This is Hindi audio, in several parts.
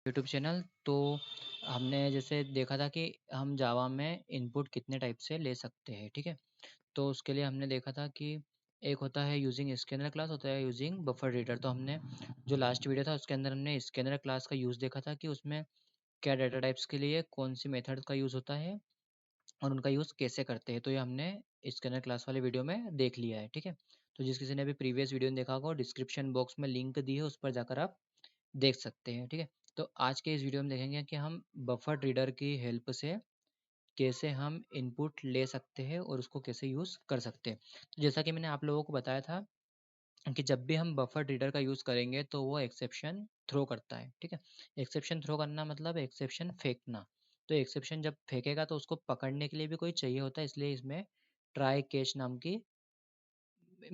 YouTube channel. तो हमने जैसे देखा था कि हम जावा में इनपुट कितने टाइप से ले सकते हैं, ठीक है। तो उसके लिए हमने देखा था कि एक होता है यूजिंग स्कैनर क्लास, होता है यूजिंग बफर रीडर। तो हमने जो लास्ट वीडियो था उसके अंदर हमने स्कैनर क्लास का यूज़ देखा था कि उसमें क्या डाटा टाइप्स के लिए कौन सी मेथड का यूज़ होता है और उनका यूज़ कैसे करते हैं। तो ये हमने स्कैनर क्लास वाले वीडियो में देख लिया है, ठीक है। तो जिस किसी ने अभी प्रीवियस वीडियो में देखा होगा, डिस्क्रिप्शन बॉक्स में लिंक दी है, उस पर जाकर आप देख सकते हैं, ठीक है। तो आज के इस वीडियो में देखेंगे कि हम बफर रीडर की हेल्प से कैसे हम इनपुट ले सकते हैं और उसको कैसे यूज़ कर सकते हैं। तो जैसा कि मैंने आप लोगों को बताया था कि जब भी हम बफर रीडर का यूज़ करेंगे तो वो एक्सेप्शन थ्रो करता है, ठीक है। एक्सेप्शन थ्रो करना मतलब एक्सेप्शन फेंकना। तो एक्सेप्शन जब फेंकेगा तो उसको पकड़ने के लिए भी कोई चाहिए होता है, इसलिए इसमें ट्राई कैच नाम की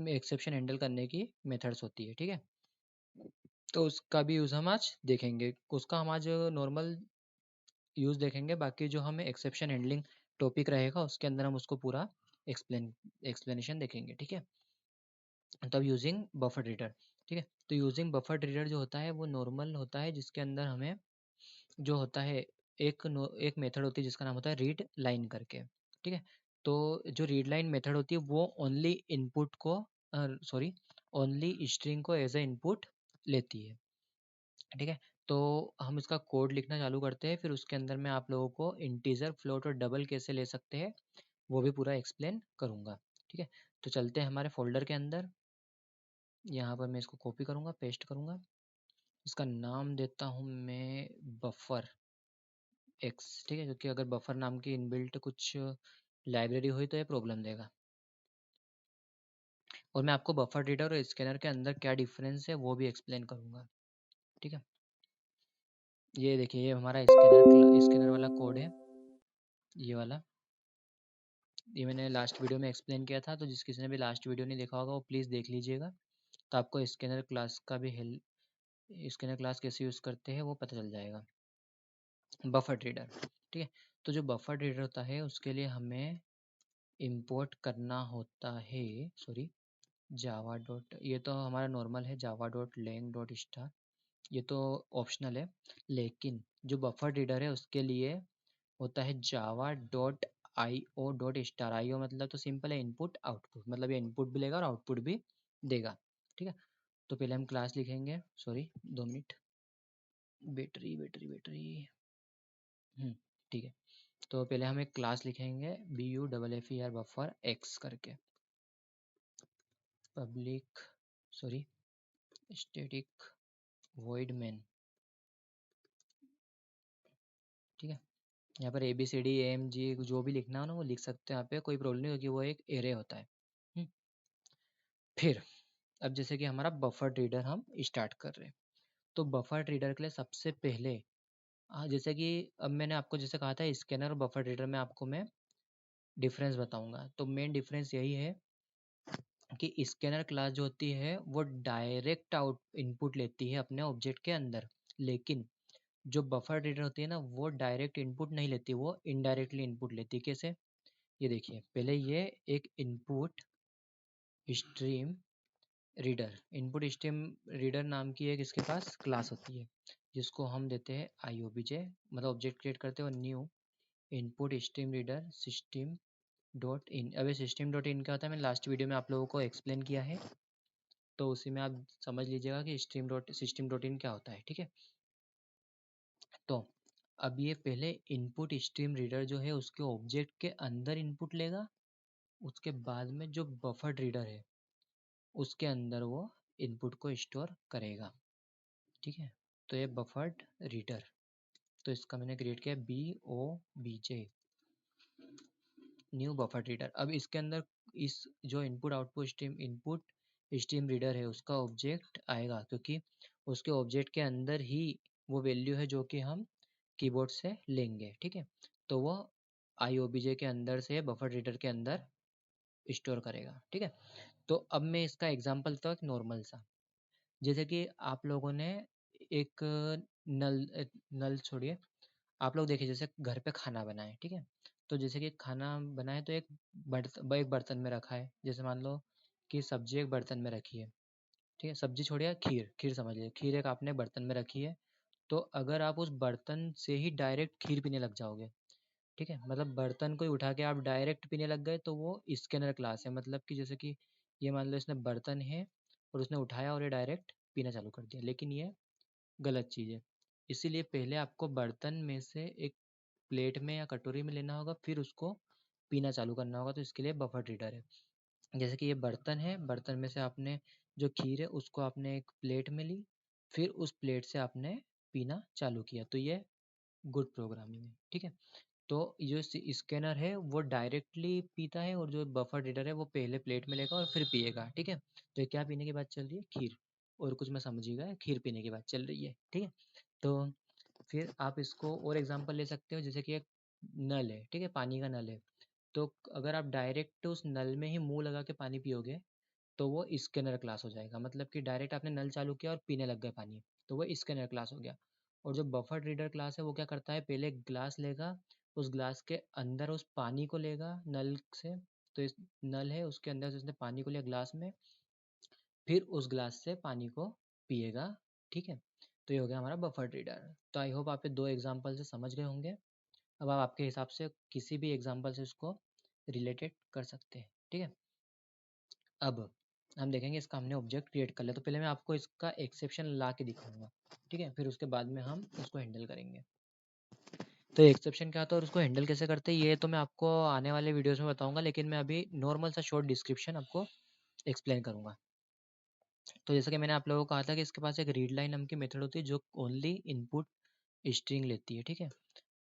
एक्सेप्शन हैंडल करने की मेथड्स होती है, ठीक है। तो उसका भी यूज़ हम आज देखेंगे। उसका हम आज नॉर्मल यूज़ देखेंगे, बाकी जो हमें एक्सेप्शन हैंडलिंग टॉपिक रहेगा उसके अंदर हम उसको पूरा एक्सप्लेनेशन देखेंगे, ठीक है। तब यूजिंग बफर रीडर, ठीक है। तो यूजिंग बफर रीडर जो होता है वो नॉर्मल होता है, जिसके अंदर हमें जो होता है एक मेथड होती है जिसका नाम होता है रीड लाइन करके, ठीक है। तो जो रीड लाइन मेथड होती है वो ओनली इनपुट को ओनली स्ट्रिंग को एज ए इनपुट लेती है, ठीक है। तो हम इसका कोड लिखना चालू करते हैं, फिर उसके अंदर मैं आप लोगों को इंटीजर, फ्लोट और डबल कैसे ले सकते हैं वो भी पूरा एक्सप्लेन करूँगा, ठीक है। तो चलते हैं हमारे फोल्डर के अंदर। यहाँ पर मैं इसको कॉपी करूँगा, पेस्ट करूँगा। इसका नाम देता हूँ मैं बफर एक्स, ठीक है, क्योंकि अगर बफर नाम की इनबिल्ट कुछ लाइब्रेरी हुई तो ये प्रॉब्लम देगा। और मैं आपको बफर रीडर और स्कैनर के अंदर क्या डिफरेंस है वो भी एक्सप्लेन करूँगा, ठीक है। ये देखिए, ये हमारा स्कैनर वाला कोड है, ये वाला। ये मैंने लास्ट वीडियो में एक्सप्लेन किया था, तो जिस किसी ने भी लास्ट वीडियो नहीं देखा होगा वो प्लीज़ देख लीजिएगा। तो आपको स्कैनर क्लास का भी स्कैनर क्लास कैसे यूज़ करते हैं वो पता चल जाएगा। बफर रीडर, ठीक है। तो जो बफर रीडर होता है उसके लिए हमें इंपोर्ट करना होता है, जावा डॉट, ये तो हमारा नॉर्मल है, Java dot lang dot star, ये तो ऑप्शनल है। लेकिन जो बफर रीडर है उसके लिए होता है Java dot I O dot star. I O मतलब तो सिंपल है, इनपुट आउटपुट, मतलब ये इनपुट भी लेगा और आउटपुट भी देगा, ठीक है। तो पहले हम क्लास लिखेंगे, 2 मिनट, बैटरी बैटरी बैटरी, ठीक है। तो पहले हम एक क्लास लिखेंगे, BUFFER बफर एक्स करके, पब्लिक स्टैटिक वॉइड मेन, ठीक है। यहाँ पर ABCD AMG जो भी लिखना हो ना वो लिख सकते हैं, यहाँ पे कोई प्रॉब्लम नहीं, क्योंकि वो एक एरे होता है। फिर अब जैसे कि हमारा बफर रीडर हम स्टार्ट कर रहे हैं, तो बफर रीडर के लिए सबसे पहले जैसे कि अब मैंने आपको जैसे कहा था स्कैनर और बफर रीडर में आपको मैं डिफरेंस बताऊंगा। तो मेन डिफरेंस यही है कि स्कैनर क्लास जो होती है वो डायरेक्ट आउट इनपुट लेती है अपने ऑब्जेक्ट के अंदर, लेकिन जो बफर रीडर होती है ना वो डायरेक्ट इनपुट नहीं लेती, वो इनडायरेक्टली इनपुट लेती है। कैसे? ये देखिए, पहले ये एक input stream reader, input stream reader नाम की एक इसके पास क्लास होती है, जिसको हम देते हैं IOBJ, मतलब ऑब्जेक्ट क्रिएट करते हो new input stream reader system dot in. अब सिस्टम डॉट इन क्या होता है मैंने लास्ट वीडियो में आप लोगों को एक्सप्लेन किया है, तो उसी में आप समझ लीजिएगा कि सिस्टम डॉट इन क्या होता है, ठीक है। तो अब ये पहले इनपुट स्ट्रीम रीडर जो है उसके ऑब्जेक्ट के अंदर इनपुट लेगा, उसके बाद में जो बफर रीडर है उसके अंदर वो इनपुट को स्टोर करेगा, ठीक है। तो ये बफर्ड रीडर, तो इसका मैंने क्रिएट किया BOBJ न्यू बफर रीडर। अब इसके अंदर इस जो इनपुट स्ट्रीम रीडर है उसका ऑब्जेक्ट आएगा, क्योंकि उसके ऑब्जेक्ट के अंदर ही वो वैल्यू है जो कि हम कीबोर्ड से लेंगे, ठीक है। तो वो IOBJ के अंदर से बफर रीडर के अंदर स्टोर करेगा, ठीक है। तो अब मैं इसका एग्जांपल देता हूँ एक नॉर्मल सा। जैसे कि आप लोगों ने एक नल छोड़िए, आप लोग देखिए जैसे घर पे खाना बनाए, ठीक है। तो जैसे कि खाना बनाए तो एक बर्तन में रखा है, जैसे मान लो कि सब्जी एक बर्तन में रखी है, ठीक है। सब्जी छोड़िए, खीर खीर समझ लीजिए, खीर एक आपने बर्तन में रखी है। तो अगर आप उस बर्तन से ही डायरेक्ट खीर पीने लग जाओगे, ठीक है, मतलब बर्तन को ही उठा के आप डायरेक्ट पीने लग गए, तो वो स्कैनर क्लास है। मतलब कि जैसे कि ये मान लो इसने बर्तन है और उसने उठाया और ये डायरेक्ट पीना चालू कर दिया, लेकिन ये गलत चीज़ है। इसीलिए पहले आपको बर्तन में से एक प्लेट में या कटोरी में लेना होगा, फिर उसको पीना चालू करना होगा। तो इसके लिए बफर रीडर है। जैसे कि ये बर्तन है, बर्तन में से आपने जो खीर है उसको आपने एक प्लेट में ली, फिर उस प्लेट से आपने पीना चालू किया, तो ये गुड प्रोग्रामिंग है, ठीक है। तो जो स्कैनर है वो डायरेक्टली पीता है, और जो बफर रीडर है वो पहले प्लेट में लेगा और फिर पिएगा, ठीक है। तो ये क्या पीने की बात चल रही है? खीर। और कुछ मैं समझ ही गया, खीर पीने की बात चल रही है, ठीक है। तो फिर आप इसको और एग्जांपल ले सकते हो, जैसे कि एक नल है, ठीक है, पानी का नल है। तो अगर आप डायरेक्ट उस नल में ही मुंह लगा के पानी पियोगे, तो वो स्कैनर क्लास हो जाएगा। मतलब कि डायरेक्ट आपने नल चालू किया और पीने लग गए पानी, तो वो स्कैनर क्लास हो गया। और जो बफर रीडर क्लास है वो क्या करता है, पहले ग्लास लेगा, उस ग्लास के अंदर उस पानी को लेगा नल से। तो इस नल है उसके अंदर से उसने पानी को लिया ग्लास में, फिर उस ग्लास से पानी को पिएगा, ठीक है। तो ये हो गया हमारा बफर रीडर। तो आई होप आप ये 2 एग्जांपल से समझ गए होंगे। अब आप आपके हिसाब से किसी भी एग्जांपल से इसको रिलेटेड कर सकते हैं, ठीक है। अब हम देखेंगे, इसका हमने ऑब्जेक्ट क्रिएट कर लिया, तो पहले मैं आपको इसका एक्सेप्शन ला के दिखाऊंगा, ठीक है, फिर उसके बाद में हम उसको हैंडल करेंगे। तो एक्सेप्शन क्या होता है और उसको हैंडल कैसे करते हैं, ये तो मैं आपको आने वाले वीडियोस में बताऊंगा, लेकिन मैं अभी नॉर्मल सा शॉर्ट डिस्क्रिप्शन आपको एक्सप्लेन करूंगा। तो जैसा कि मैंने आप लोगों को कहा था कि इसके पास एक रीड लाइन नाम की मेथड होती है जो ओनली इनपुट स्ट्रिंग लेती है, ठीक है।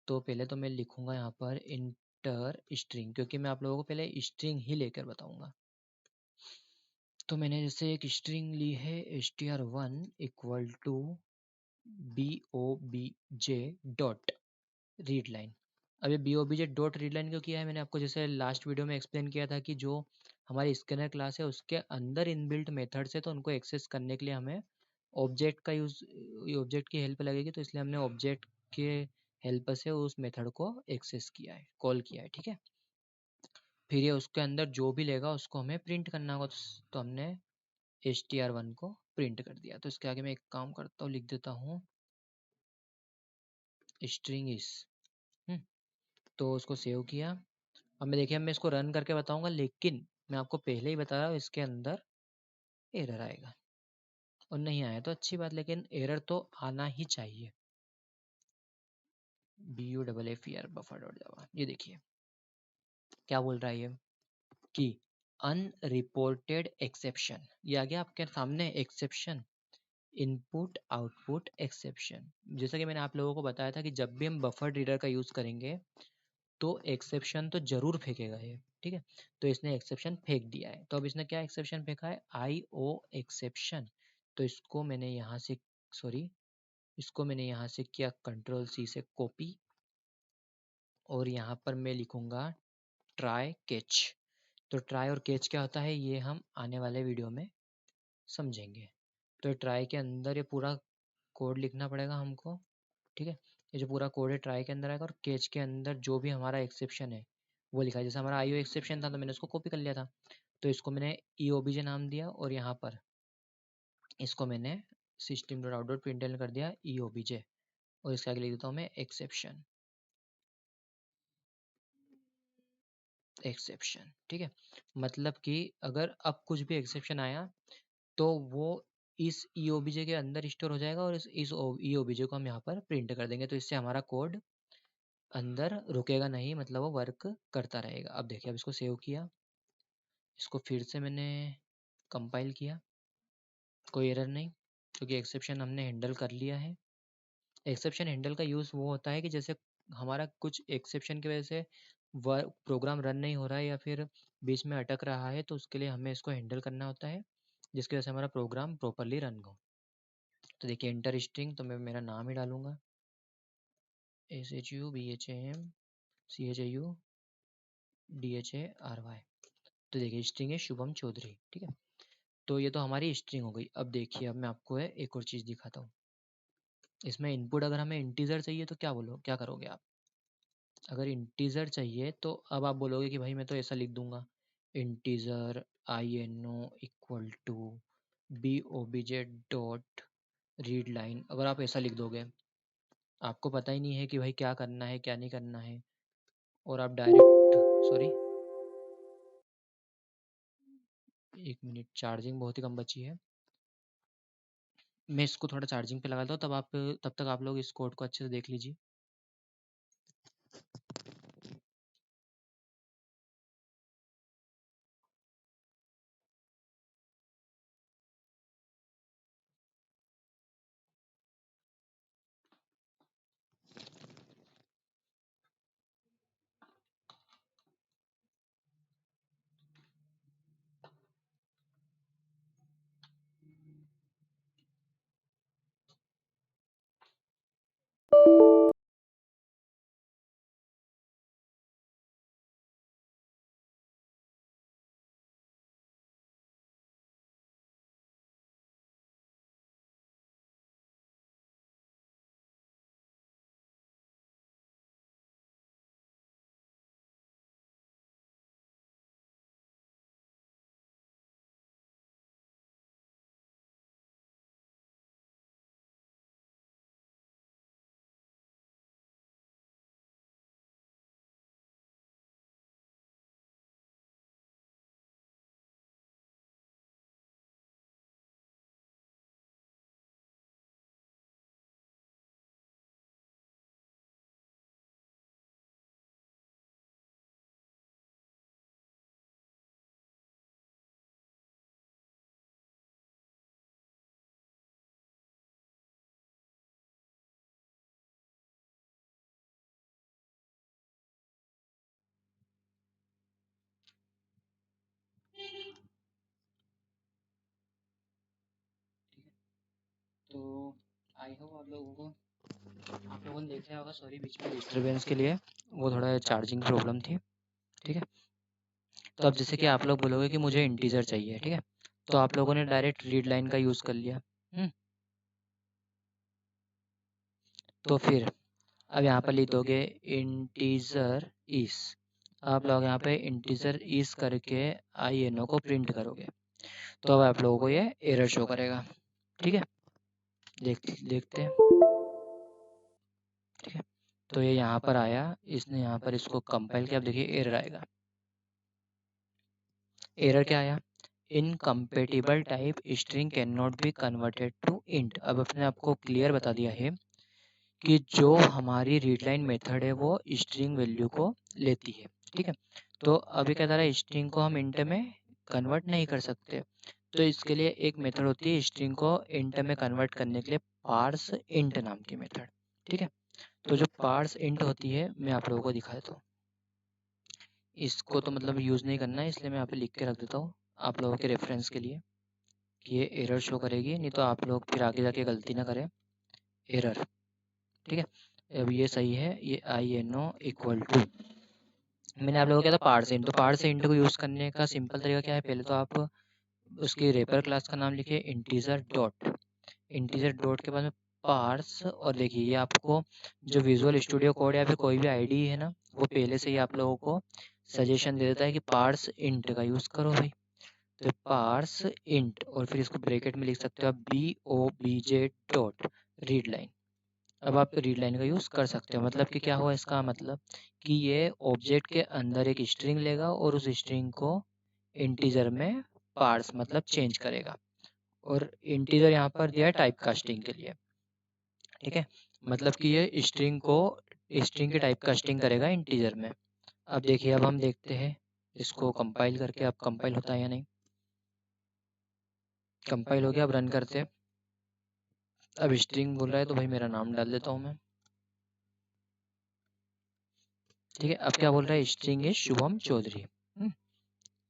तो पहले तो मैं लिखूंगा यहाँ पर इंटर स्ट्रिंग, क्योंकि मैं आप लोगों को पहले स्ट्रिंग ही लेकर बताऊंगा। तो मैंने जैसे एक स्ट्रिंग ली है str1 equal to bobj dot read line. अब ये bobj डॉट रीड लाइन क्यों किया है, मैंने आपको जैसे लास्ट वीडियो में एक्सप्लेन किया था कि जो हमारी स्कैनर क्लास है उसके अंदर इनबिल्ट मेथड्स है, तो उनको एक्सेस करने के लिए हमें ऑब्जेक्ट का यूज़, ऑब्जेक्ट की हेल्प लगेगी। तो इसलिए हमने ऑब्जेक्ट के हेल्प से उस मेथड को एक्सेस किया है, कॉल किया है, ठीक है। फिर ये उसके अंदर जो भी लेगा उसको हमें प्रिंट करना होगा, तो हमने str1 को प्रिंट कर दिया। तो इसके आगे मैं एक काम करता हूँ, लिख देता हूँ स्ट्रिंग इस, तो उसको सेव किया। अब मैं देखिए, अब मैं इसको रन करके बताऊंगा, लेकिन मैं आपको पहले ही बता रहा हूँ इसके अंदर एरर आएगा। और नहीं आया तो अच्छी बात, लेकिन एरर तो आना ही चाहिए। BUFFER बफर डॉट जावा, ये देखिए क्या बोल रहा है ये कि अनरिपोर्टेड एक्सेप्शन, ये आ गया आपके सामने एक्सेप्शन, इनपुट आउटपुट एक्सेप्शन। जैसा कि मैंने आप लोगों को बताया था कि जब भी हम बफर रीडर का यूज़ करेंगे तो एक्सेप्शन तो जरूर फेंकेगा ये, ठीक है। तो इसने एक्सेप्शन फेंक दिया है। तो अब इसने क्या एक्सेप्शन फेंका है, IO एक्सेप्शन। तो इसको मैंने यहाँ से, सॉरी, इसको मैंने यहाँ से किया Ctrl+C से कॉपी, और यहाँ पर मैं लिखूंगा ट्राई कैच। तो ट्राई और कैच क्या होता है ये हम आने वाले वीडियो में समझेंगे। तो ट्राई के अंदर ये पूरा कोड लिखना पड़ेगा हमको, ठीक है। ये जो पूरा कोड है ट्राई के अंदर आएगा, और केच के अंदर जो भी हमारा एक्सेप्शन है वो लिखा है। जैसे हमारा IO एक्सेप्शन था तो मैंने उसको कॉपी कर लिया था, तो इसको मैंने EOBJ नाम दिया, और यहाँ पर इसको मैंने system.out.println कर दिया EOBJ, और इसके आगे लिख देता हूँ मैं एक्सेप्शन, एक्सेप्शन, ठीक है। मतलब कि अगर अब कुछ भी एक्सेप्शन आया तो वो इस EOBJ के अंदर स्टोर हो जाएगा, और इस EOBJ को हम यहाँ पर प्रिंट कर देंगे। तो इससे हमारा कोड अंदर रुकेगा नहीं, मतलब वो वर्क करता रहेगा। अब देखिए, अब इसको सेव किया, इसको फिर से मैंने कंपाइल किया, कोई एरर नहीं, क्योंकि एक्सेप्शन हमने हैंडल कर लिया है। एक्सेप्शन हैंडल का यूज़ वो होता है कि जैसे हमारा कुछ एक्सेप्शन की वजह से वर्क प्रोग्राम रन नहीं हो रहा है या फिर बीच में अटक रहा है, तो उसके लिए हमें इसको हैंडल करना होता है, जिसकी वजह से हमारा प्रोग्राम प्रॉपरली रन हो। तो देखिए इंटर स्ट्रिंग, तो मैं मेरा नाम ही डालूंगा SHUBHAMCHIUDHARY। तो देखिए स्ट्रिंग है शुभम चौधरी, ठीक है। तो ये तो हमारी स्ट्रिंग हो गई। अब देखिए, अब मैं आपको है एक और चीज़ दिखाता हूँ। इसमें इनपुट अगर हमें इंटीजर चाहिए तो क्या बोलो, क्या करोगे आप? अगर इंटीजर चाहिए तो अब आप बोलोगे कि भाई मैं तो ऐसा लिख दूंगा, integer INO equal to BOBJ dot read line, अगर आप ऐसा लिख दोगे आपको पता ही नहीं है कि भाई क्या करना है क्या नहीं करना है, और आप डायरेक्ट, सॉरी 1 मिनट, चार्जिंग बहुत ही कम बची है, मैं इसको थोड़ा चार्जिंग पे लगाता हूँ, तब तक आप लोग इस कोड को अच्छे से देख लीजिए। तो आई होप आप लोगों ने देख लिया होगा, सॉरी बीच में डिस्टरबेंस के लिए, वो थोड़ा चार्जिंग प्रॉब्लम थी। ठीक है, तो अब जैसे कि आप लोग बोलोगे कि मुझे इंटीजर चाहिए, ठीक है, तो आप लोगों ने डायरेक्ट रीड लाइन का यूज़ कर लिया। तो फिर अब यहाँ पर लिख दोगे इंटीजर इस, आप लोग यहाँ पे इंटीजर इस करके आई एन ओ को प्रिंट करोगे, तो अब आप लोगों को ये एरर शो करेगा। ठीक है, देखते हैं। ठीक है, तो ये यहाँ पर आया, इसने यहाँ पर इसको कंपाइल किया, अब देखिए एरर आएगा। एरर क्या आया? Incompatible type string can not be converted to int. अब अपने आपको क्लियर बता दिया है कि जो हमारी रीडलाइन मेथड है वो स्ट्रिंग वैल्यू को लेती है। ठीक है, तो अभी क्या था, स्ट्रिंग को हम इंट में कन्वर्ट नहीं कर सकते, तो इसके लिए एक मेथड होती है स्ट्रिंग को इंट में कन्वर्ट करने के लिए, पार्स इंट नाम की मेथड। ठीक है, तो जो पार्स इंट होती है मैं आप लोगों को दिखा देता हूँ। इसको तो मतलब यूज़ नहीं करना है, इसलिए मैं यहाँ पे लिख के रख देता हूँ आप लोगों के रेफरेंस के लिए कि ये एरर शो करेगी, नहीं तो आप लोग फिर आगे जाके गलती ना करें। एरर, ठीक है, अब ये सही है, ये I N O equal to, मैंने आप लोगों को क्या था पार्स इंट, तो पार्स इंट को यूज़ करने का सिंपल तरीका क्या है, पहले तो आप उसकी रेपर क्लास का नाम लिखिए इंटीजर डॉट, इंटीजर डॉट के बाद में पार्स, और देखिए ये आपको जो विजुअल स्टूडियो कोड या फिर कोई भी आईडी है ना, वो पहले से ही आप लोगों को सजेशन दे देता है कि पार्स इंट का यूज़ करो भाई, तो पार्स इंट, और फिर इसको ब्रैकेट में लिख सकते हो आप B O B J dot read line. अब आप रीड लाइन का यूज़ कर सकते हो, मतलब कि क्या हुआ इसका मतलब कि ये ऑब्जेक्ट के अंदर एक स्ट्रिंग लेगा और उस स्ट्रिंग को इंटीजर में पार्स मतलब चेंज करेगा, और इंटीजर यहाँ पर दिया है टाइप कास्टिंग के लिए। ठीक है, मतलब कि ये स्ट्रिंग की टाइप कास्टिंग करेगा इंटीजर में। अब देखिए, अब हम देखते हैं इसको कंपाइल करके, अब कंपाइल होता है या नहीं। कंपाइल हो गया, अब रन करते हैं। अब स्ट्रिंग बोल रहा है तो भाई मेरा नाम डाल देता हूँ मैं। ठीक है, अब क्या बोल रहा है, स्ट्रिंग इज शुभम चौधरी।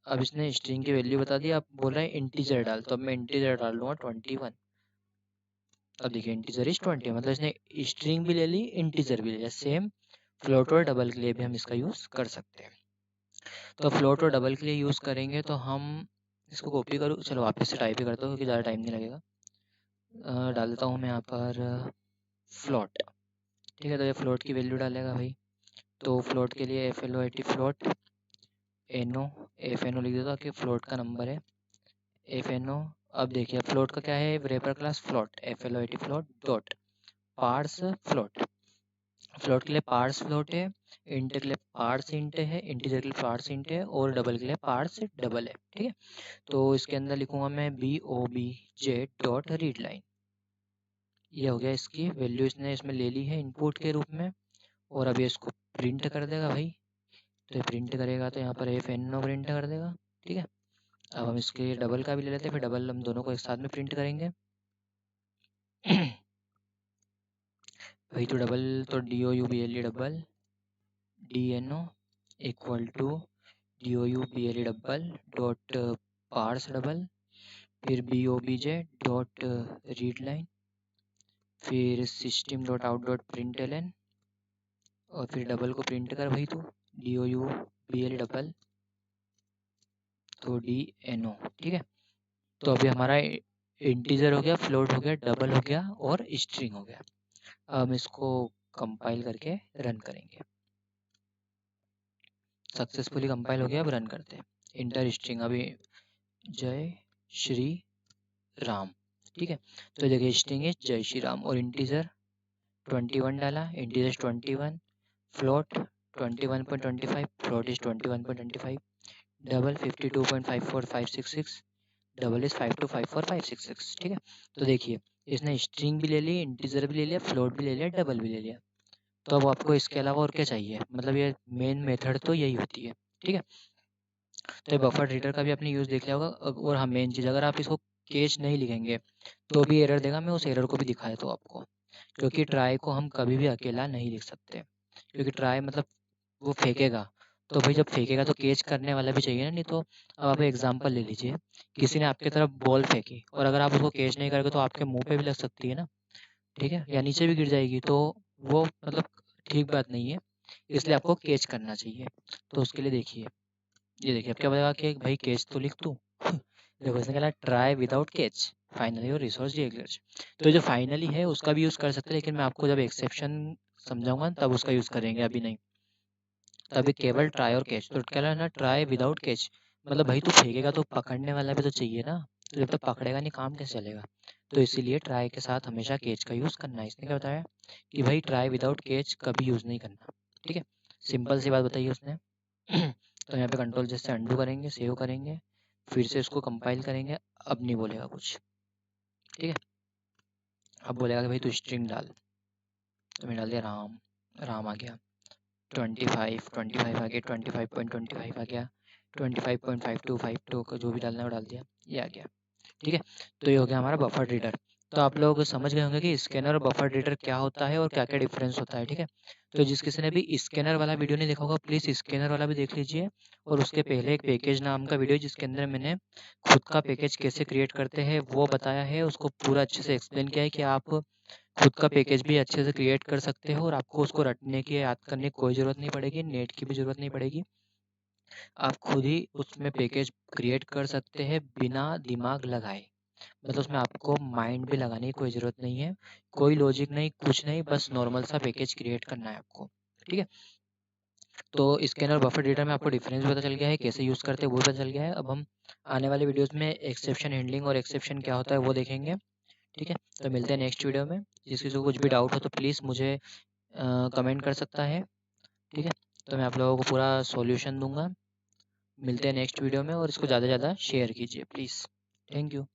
अब इसने स्ट्रिंग की वैल्यू बता दी, अब बोल रहा है इंटीजर डाल, तो अब मैं इंटीजर डाल दूंगा 21। अब देखिए इंटीजर इज 20, मतलब इसने स्ट्रिंग भी ले ली इंटीजर भी ले लिया, सेम फ्लोट और डबल के लिए भी हम इसका यूज़ कर सकते हैं। तो फ्लोट और डबल के लिए यूज़ करेंगे तो हम इसको कॉपी करूँ, चलो वापस से टाइप ही करता हूँ क्योंकि ज़्यादा टाइम नहीं लगेगा। डाल देता हूँ मैं यहाँ पर फ्लोट। ठीक है, तो ये फ्लोट की वैल्यू डालेगा भाई, तो फ्लोट के लिए F L O I T float N O, F N O लिख देता कि फ्लोट का नंबर है एफ एन ओ। अब देखिए फ्लोट का क्या है, wrapper class float, F L O I T float dot parse float. Float के लिए पार्स फ्लोट है, इंट के लिए पार्स इंट है, इंटीजर के लिए पार्स इंट है और डबल के लिए पार्स डबल है। ठीक है, तो इसके अंदर लिखूंगा मैं BOBJ डॉट रीड लाइन। ये हो गया इसकी वैल्यू, इसने इसमें ले ली है इनपुट के रूप में और अब ये इसको प्रिंट कर देगा भाई। तो ये प्रिंट करेगा तो यहाँ पर FNO प्रिंट कर देगा। ठीक है, अब हम इसके डबल का भी ले लेते हैं, फिर डबल हम दोनों को एक साथ में प्रिंट करेंगे। भाई तो डबल तो DOUBLE double DNO equal to DOUBLE double dot parse double, फिर BOBJ डॉट रीड लाइन, फिर system dot out dot print L N और फिर डबल को प्रिंट कर भाई तो DOUBLE डबल तो DNO। ठीक है, तो अभी हमारा इंटीजर हो गया, फ्लोट हो गया, डबल हो गया और स्ट्रिंग हो गया। अब हम इसको कंपाइल करके रन करेंगे। सक्सेसफुली कंपाइल हो गया, अब रन करते हैं। इंटर स्ट्रिंग अभी जय श्री राम। ठीक है, तो देखिए स्ट्रिंग है जय श्री राम और इंटीजर 21 डाला, integer 21, float 21.25, float is 21.25, double 52.54566, double is 525456। ठीक है, तो देखिए इसने स्ट्रिंग भी ले ली, इंटीजर भी ले लिया, फ्लोट भी ले लिया, डबल भी ले लिया। तो अब आपको इसके अलावा और क्या चाहिए, मतलब ये मेन मेथड तो यही होती है। ठीक है, तो बफर रीडर का भी आपने यूज़ देख लिया होगा। और हाँ मेन चीज़, अगर आप इसको कैच नहीं लिखेंगे तो भी एरर देगा। मैं उस एरर को भी दिखाया तो आपको, क्योंकि ट्राई को हम कभी भी अकेला नहीं लिख सकते, क्योंकि ट्राई मतलब वो फेंकेगा। तो भाई जब फेंकेगा तो कैच करने वाला भी चाहिए ना, नहीं तो अब आप एग्जांपल ले लीजिए, किसी ने आपकी तरफ बॉल फेंकी और अगर आप उसको कैच नहीं करोगे तो आपके मुंह पे भी लग सकती है ना। ठीक है, या नीचे भी गिर जाएगी, तो वो मतलब ठीक बात नहीं है, इसलिए आपको कैच करना चाहिए। तो उसके लिए देखिए, ये देखिए अब क्या बताएगा कि भाई कैच तो लिख तू। देखो इसने कहा ट्राई विदाउट कैच फाइनली और रिसोर्स डिक्लेयर्स। तो जो फाइनली है उसका भी यूज़ कर सकते हैं, लेकिन मैं आपको जब एक्सेप्शन समझाऊंगा तब उसका यूज़ करेंगे, अभी नहीं। तभी केवल ट्राई और कैच। तो क्या ना ट्राई विदाउट कैच मतलब भाई तू फेंकेगा तो पकड़ने वाला भी तो चाहिए ना, तो जब तक पकड़ेगा नहीं काम कैसे चलेगा। तो इसीलिए ट्राई के साथ हमेशा कैच का यूज़ करना है। इसने क्या बताया कि भाई ट्राई विदाउट कैच कभी यूज़ नहीं करना। ठीक है, सिंपल सी बात बताइए उसने। तो यहाँ पे कंट्रोल जैसे अंडू करेंगे, सेव करेंगे, फिर से इसको कंपाइल करेंगे, अब नहीं बोलेगा कुछ। ठीक है, अब बोलेगा कि भाई तू स्ट्रिंग डाल, तो मैं डाल दिया राम, राम आ गया। 25 आ गया, 25.25 आ गया, 25.5252 का जो भी डालना है वो डाल दिया, ये आ गया। ठीक है, तो ये हो गया हमारा बफर रीडर। तो आप लोग समझ गए होंगे कि स्कैनर और बफर रीडर क्या होता है और क्या क्या डिफरेंस होता है। ठीक है, तो जिस किसी ने भी स्कैनर वाला वीडियो नहीं देखा होगा प्लीज़ स्कैनर वाला भी देख लीजिए। और उसके पहले एक पैकेज नाम का वीडियो जिसके अंदर मैंने खुद का पैकेज कैसे क्रिएट करते हैं वो बताया है, उसको पूरा अच्छे से एक्सप्लेन किया है कि आप खुद का पैकेज भी अच्छे से क्रिएट कर सकते हो और आपको उसको रटने की, याद करने की कोई ज़रूरत नहीं पड़ेगी, नेट की भी ज़रूरत नहीं पड़ेगी। आप खुद ही उसमें पैकेज क्रिएट कर सकते हैं बिना दिमाग लगाए। मतलब उसमें आपको माइंड भी लगाने की कोई ज़रूरत नहीं है, कोई लॉजिक नहीं, कुछ नहीं, बस नॉर्मल सा पैकेज क्रिएट करना है आपको। ठीक है, तो स्कैनर बफर डेटा में आपको डिफरेंस भी पता चल गया है, कैसे यूज़ करते हैं वो पता चल गया है। अब हम आने वाले वीडियोस में एक्सेप्शन हैंडलिंग और एक्सेप्शन क्या होता है वो देखेंगे। ठीक है, तो मिलते हैं नेक्स्ट वीडियो में। जिस किसी को कुछ भी डाउट हो तो प्लीज़ मुझे कमेंट कर सकता है। ठीक है, तो मैं आप लोगों को पूरा सॉल्यूशन दूंगा। मिलते हैं नेक्स्ट वीडियो में और इसको ज़्यादा से ज़्यादा शेयर कीजिए प्लीज़। Thank you.